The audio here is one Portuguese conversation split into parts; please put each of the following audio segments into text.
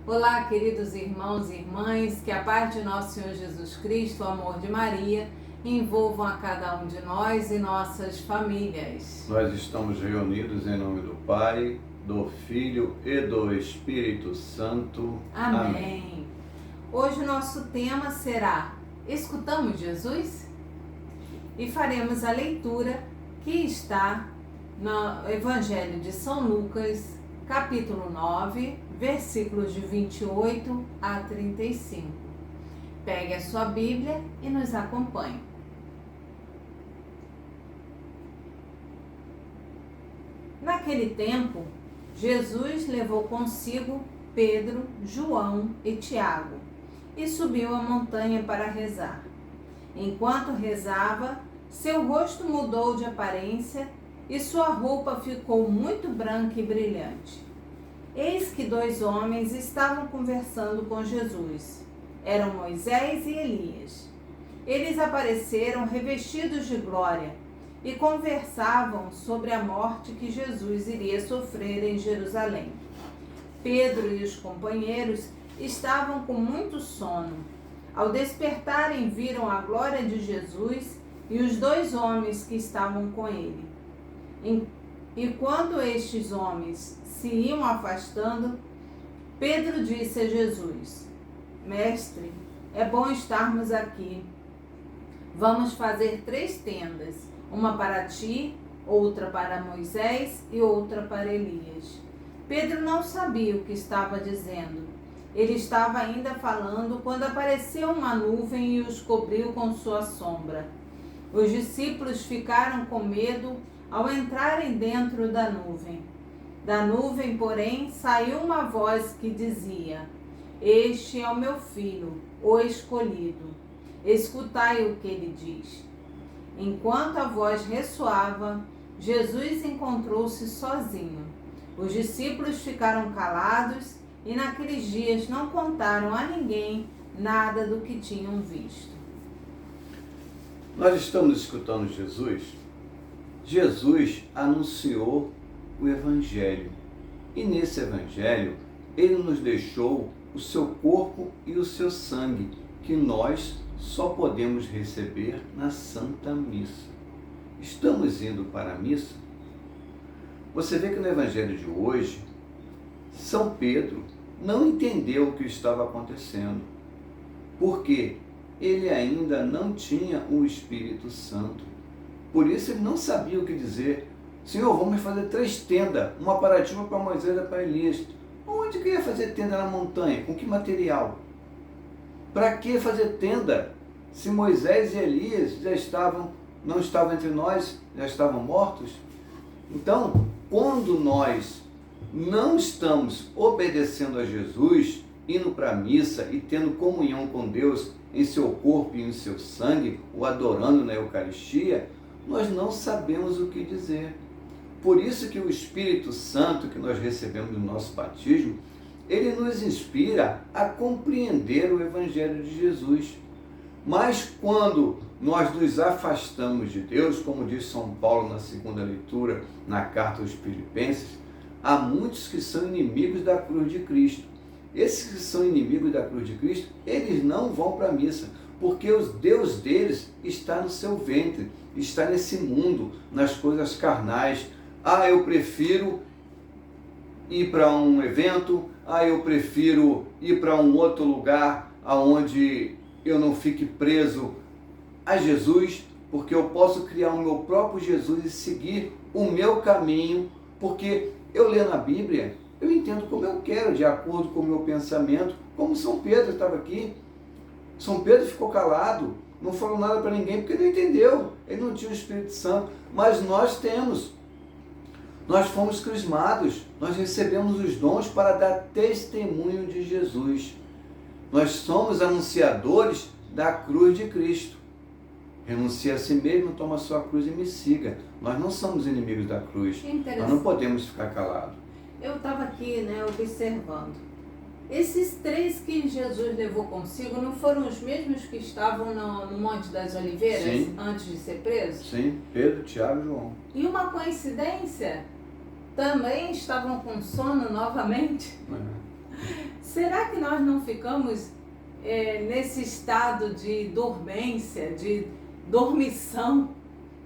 Olá, queridos irmãos e irmãs, que a paz de nosso Senhor Jesus Cristo, o amor de Maria, envolvam a cada um de nós e nossas famílias. Nós estamos reunidos em nome do Pai, do Filho e do Espírito Santo. Amém. Hoje o nosso tema será Escutamos Jesus? E faremos a leitura que está no Evangelho de São Lucas, capítulo 9, versículos de 28 a 35. Pegue a sua Bíblia e nos acompanhe. Naquele tempo, Jesus levou consigo Pedro, João e Tiago e subiu a montanha para rezar. Enquanto rezava, seu rosto mudou de aparência e sua roupa ficou muito branca e brilhante. Eis que dois homens estavam conversando com Jesus. Eram Moisés e Elias. Eles apareceram revestidos de glória e conversavam sobre a morte que Jesus iria sofrer em Jerusalém. Pedro e os companheiros estavam com muito sono. Ao despertarem, viram a glória de Jesus e os dois homens que estavam com ele. E quando estes homens se iam afastando, Pedro disse a Jesus: Mestre, é bom estarmos aqui. Vamos fazer 3 tendas, uma para ti, outra para Moisés e outra para Elias. Pedro não sabia o que estava dizendo. Ele estava ainda falando quando apareceu uma nuvem e os cobriu com sua sombra. Os discípulos ficaram com medo ao entrarem dentro da nuvem. Da nuvem, porém, saiu uma voz que dizia: Este é o meu filho, o escolhido. Escutai o que ele diz. Enquanto a voz ressoava, Jesus encontrou-se sozinho. Os discípulos ficaram calados e naqueles dias não contaram a ninguém nada do que tinham visto. Nós estamos escutando Jesus. Jesus anunciou o Evangelho. E nesse Evangelho, ele nos deixou o seu corpo e o seu sangue, que nós só podemos receber na Santa Missa. Estamos indo para a missa? Você vê que no Evangelho de hoje, São Pedro não entendeu o que estava acontecendo, porque ele ainda não tinha o Espírito Santo. Por isso ele não sabia o que dizer. Senhor, vamos fazer 3 tendas, uma para ti, uma para Moisés e outra para Elias. Onde que ia fazer tenda na montanha? Com que material? Para que fazer tenda se Moisés e Elias não estavam entre nós, já estavam mortos? Então, quando nós não estamos obedecendo a Jesus, indo para a missa e tendo comunhão com Deus em seu corpo e em seu sangue, o adorando na Eucaristia, nós não sabemos o que dizer. Por isso que o Espírito Santo que nós recebemos no nosso batismo, ele nos inspira a compreender o Evangelho de Jesus. Mas quando nós nos afastamos de Deus, como diz São Paulo na segunda leitura, na carta aos Filipenses, há muitos que são inimigos da cruz de Cristo. Esses que são inimigos da cruz de Cristo, eles não vão para a missa, porque o Deus deles está no seu ventre, está nesse mundo, nas coisas carnais. Eu prefiro ir para um evento, eu prefiro ir para um outro lugar onde eu não fique preso a Jesus, porque eu posso criar o meu próprio Jesus e seguir o meu caminho, porque eu leio na Bíblia, eu entendo como eu quero, de acordo com o meu pensamento, como São Pedro estava aqui. São Pedro ficou calado, não falou nada para ninguém, porque não entendeu, ele não tinha o Espírito Santo, mas nós temos. Nós fomos crismados, nós recebemos os dons para dar testemunho de Jesus. Nós somos anunciadores da cruz de Cristo. Renuncie a si mesmo, toma a sua cruz e me siga. Nós não somos inimigos da cruz, nós não podemos ficar calados. Eu estava aqui, observando. Esses 3 que Jesus levou consigo não foram os mesmos que estavam no Monte das Oliveiras? Sim. Antes de ser preso? Sim, Pedro, Tiago e João. E uma coincidência, também estavam com sono novamente? Será que nós não ficamos nesse estado de dormência, de dormição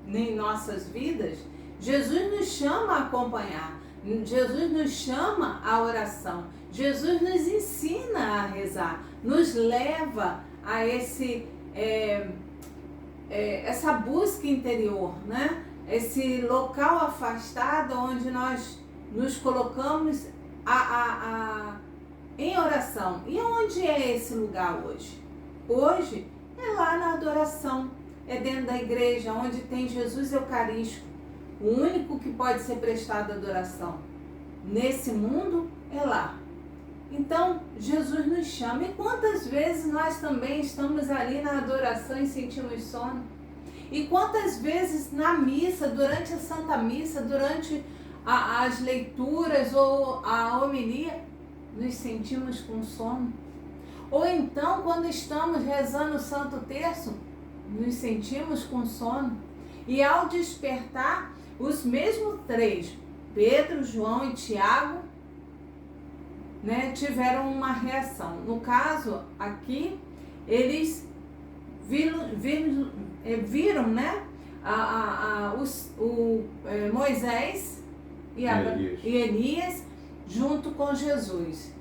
em nossas vidas? Jesus nos chama a acompanhar, Jesus nos chama à oração, Jesus nos ensina a rezar, nos leva a essa busca interior, né? Esse local afastado onde nós nos colocamos em oração. E onde é esse lugar hoje? Hoje é lá na adoração, é dentro da igreja, onde tem Jesus Eucarístico, o único que pode ser prestado adoração. Nesse mundo é lá. Então, Jesus nos chama. E quantas vezes nós também estamos ali na adoração e sentimos sono? E quantas vezes na missa, durante a Santa Missa, durante as leituras ou a homilia, nos sentimos com sono? Ou então, quando estamos rezando o Santo Terço, nos sentimos com sono? E ao despertar, os mesmos três, Pedro, João e Tiago, tiveram uma reação. No caso, aqui, eles viram Moisés e Elias junto com Jesus.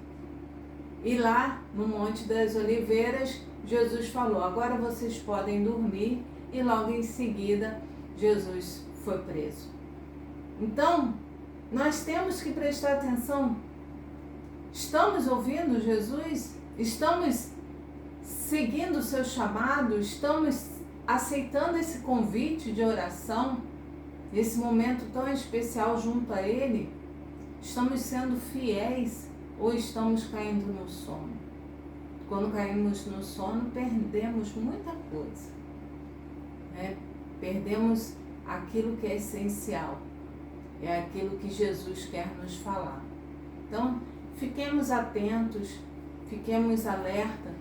E lá, no Monte das Oliveiras, Jesus falou: agora vocês podem dormir, e logo em seguida, Jesus foi preso. Então, nós temos que prestar atenção. Estamos ouvindo Jesus? Estamos seguindo o seu chamado? Estamos aceitando esse convite de oração? Esse momento tão especial junto a Ele? Estamos sendo fiéis ou estamos caindo no sono? Quando caímos no sono, perdemos muita coisa. Perdemos aquilo que é essencial. É aquilo que Jesus quer nos falar. Então, fiquemos atentos, fiquemos alerta,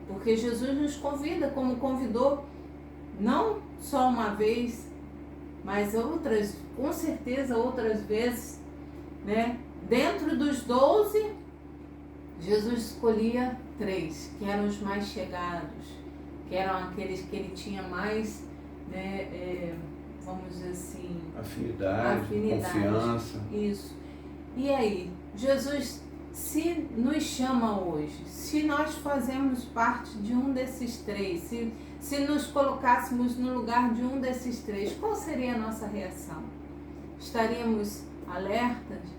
porque Jesus nos convida, como convidou, não só uma vez, mas outras, com certeza outras vezes, Dentro dos 12, Jesus escolhia 3, que eram os mais chegados, que eram aqueles que ele tinha mais, vamos dizer assim, afinidade, confiança. Isso. E aí, Jesus, se nos chama hoje, se nós fazemos parte de um desses 3, se nos colocássemos no lugar de um desses 3, qual seria a nossa reação? Estaríamos alertas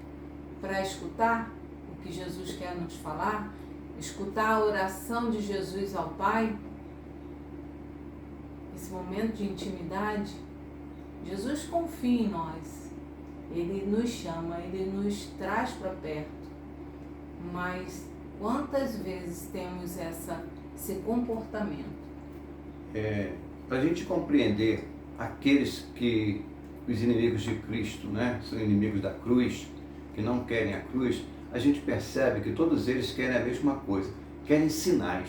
para escutar o que Jesus quer nos falar? Escutar a oração de Jesus ao Pai? Esse momento de intimidade? Jesus confia em nós. Ele nos chama, Ele nos traz para perto. Mas quantas vezes temos esse comportamento? Para a gente compreender aqueles que, os inimigos de Cristo, são inimigos da cruz, que não querem a cruz, a gente percebe que todos eles querem a mesma coisa, querem sinais.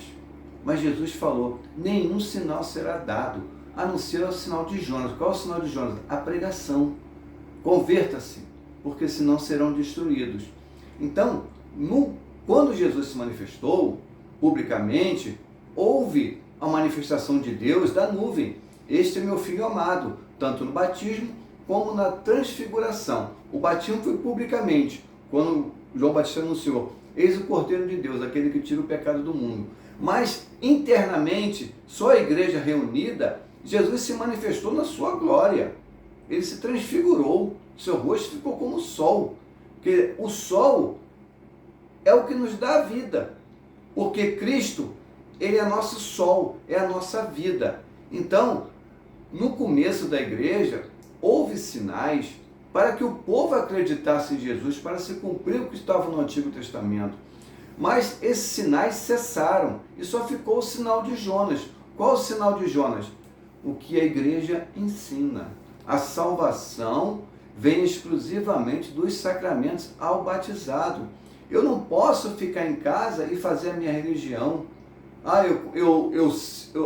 Mas Jesus falou: nenhum sinal será dado, a não ser o sinal de Jonas. Qual é o sinal de Jonas? A pregação. Converta-se, porque senão serão destruídos. Então, quando Jesus se manifestou publicamente, houve a manifestação de Deus da nuvem. Este é meu filho amado, tanto no batismo como na transfiguração. O batismo foi publicamente, quando João Batista anunciou: eis o Cordeiro de Deus, aquele que tira o pecado do mundo. Mas internamente, só a igreja reunida, Jesus se manifestou na sua glória. Ele se transfigurou, seu rosto ficou como o sol, porque o sol é o que nos dá a vida, porque Cristo, ele é nosso sol, é a nossa vida. Então, no começo da igreja, houve sinais para que o povo acreditasse em Jesus, para se cumprir o que estava no Antigo Testamento. Mas esses sinais cessaram e só ficou o sinal de Jonas. Qual o sinal de Jonas? O que a igreja ensina. A salvação vem exclusivamente dos sacramentos ao batizado. Eu não posso ficar em casa e fazer a minha religião.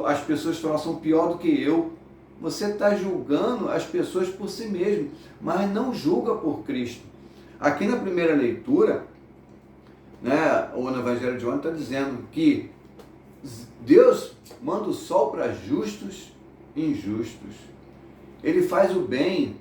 As pessoas são pior do que eu. Você está julgando as pessoas por si mesmo, mas não julga por Cristo. Aqui na primeira leitura, ou no Evangelho de João, está dizendo que Deus manda o sol para justos e injustos. Ele faz o bem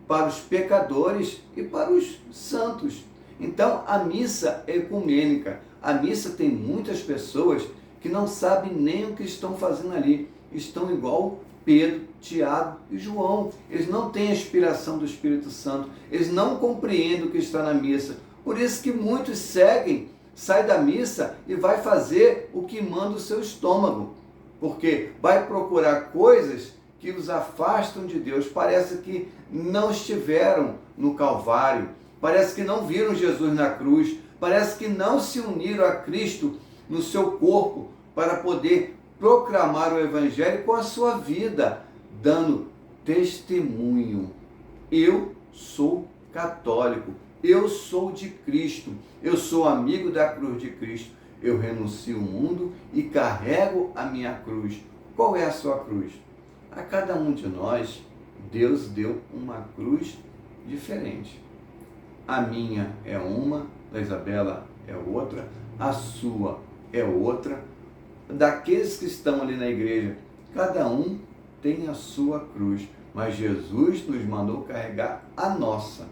para os pecadores e para os santos. Então, a missa é ecumênica. A missa tem muitas pessoas que não sabem nem o que estão fazendo ali. Estão igual Pedro, Tiago e João. Eles não têm a inspiração do Espírito Santo. Eles não compreendem o que está na missa. Por isso que muitos seguem, saem da missa e vai fazer o que manda o seu estômago. Porque vai procurar coisas que os afastam de Deus. Parece que não estiveram no Calvário. Parece que não viram Jesus na cruz. Parece que não se uniram a Cristo no seu corpo para poder proclamar o Evangelho com a sua vida, dando testemunho. Eu sou católico, eu sou de Cristo, eu sou amigo da cruz de Cristo, eu renuncio o mundo e carrego a minha cruz. Qual é a sua cruz? A cada um de nós, Deus deu uma cruz diferente. A minha é uma, da Isabela é outra, a sua é outra. Daqueles que estão ali na igreja, cada um tem a sua cruz, mas Jesus nos mandou carregar a nossa.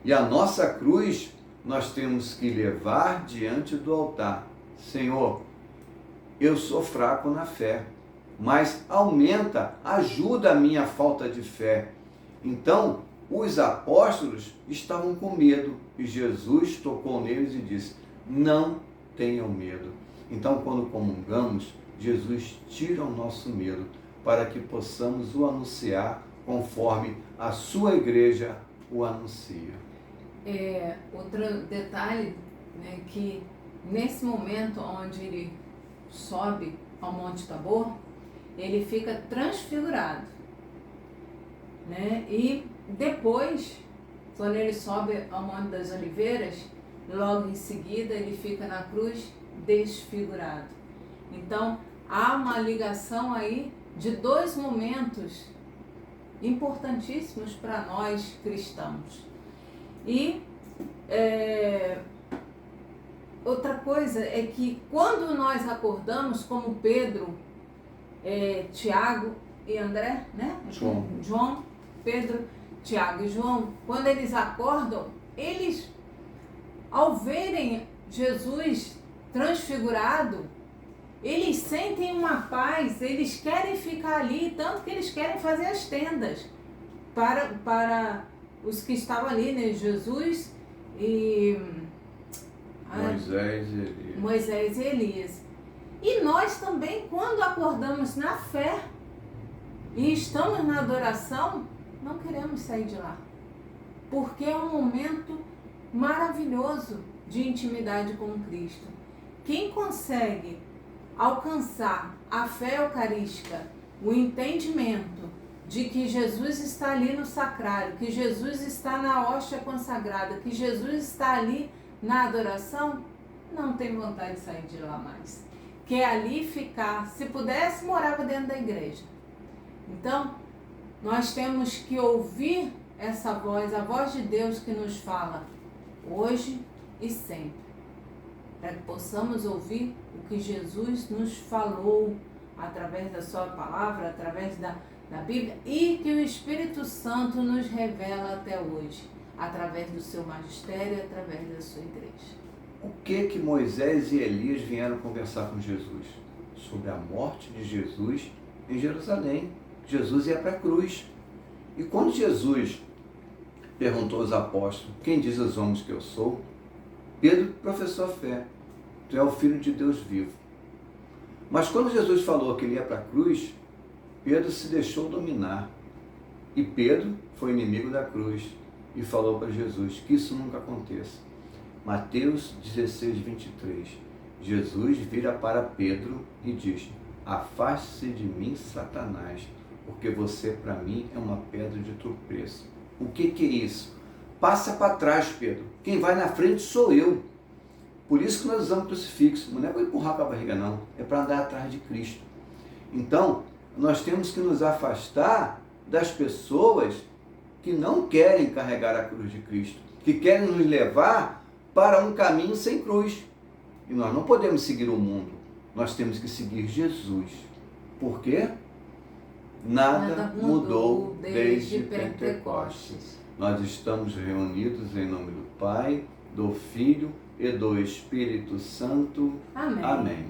E a nossa cruz nós temos que levar diante do altar. Senhor, eu sou fraco na fé, mas ajuda a minha falta de fé. Então, os apóstolos estavam com medo e Jesus tocou neles e disse: não tenham medo. Então, quando comungamos, Jesus tira o nosso medo para que possamos o anunciar conforme a sua igreja o anuncia. Outro detalhe, né, que nesse momento onde ele sobe ao Monte Tabor, ele fica transfigurado, né? E depois, quando ele sobe ao Monte das Oliveiras, logo em seguida ele fica na cruz desfigurado. Então, há uma ligação aí de dois momentos importantíssimos para nós cristãos. E outra coisa é que quando nós acordamos, como Pedro, Tiago e André, né? João, Pedro, Tiago e João, quando eles acordam, eles, ao verem Jesus transfigurado, eles sentem uma paz, eles querem ficar ali, tanto que eles querem fazer as tendas para os que estavam ali, né? Jesus e Moisés e Elias. E nós também, quando acordamos na fé e estamos na adoração, não queremos sair de lá, porque é um momento maravilhoso de intimidade com Cristo. Quem consegue alcançar a fé eucarística, o entendimento de que Jesus está ali no sacrário, que Jesus está na hóstia consagrada, que Jesus está ali na adoração, não tem vontade de sair de lá mais. Quer ali ficar, se pudesse, morava dentro da igreja. Então, nós temos que ouvir essa voz, a voz de Deus que nos fala hoje e sempre, para que possamos ouvir o que Jesus nos falou através da sua palavra, através da Bíblia, e que o Espírito Santo nos revela até hoje, através do seu magistério, através da sua igreja. O que Moisés e Elias vieram conversar com Jesus? Sobre a morte de Jesus em Jerusalém. Jesus ia para a cruz. E quando Jesus perguntou aos apóstolos: quem diz aos homens que eu sou? Pedro professou a fé: tu é o Filho de Deus vivo. Mas quando Jesus falou que ele ia para a cruz, Pedro se deixou dominar. E Pedro foi inimigo da cruz e falou para Jesus que isso nunca aconteça. Mateus 16, 23. Jesus vira para Pedro e diz: afaste-se de mim, Satanás, porque você para mim é uma pedra de tropeço. O que é isso? Passa para trás, Pedro. Quem vai na frente sou eu. Por isso que nós usamos crucifixo. Não é para empurrar com a barriga, não. É para andar atrás de Cristo. Então, nós temos que nos afastar das pessoas que não querem carregar a cruz de Cristo, que querem nos levar para um caminho sem cruz. E nós não podemos seguir o mundo, nós temos que seguir Jesus. Por quê? Nada mudou desde Pentecostes. Nós estamos reunidos em nome do Pai, do Filho e do Espírito Santo. Amém. Amém.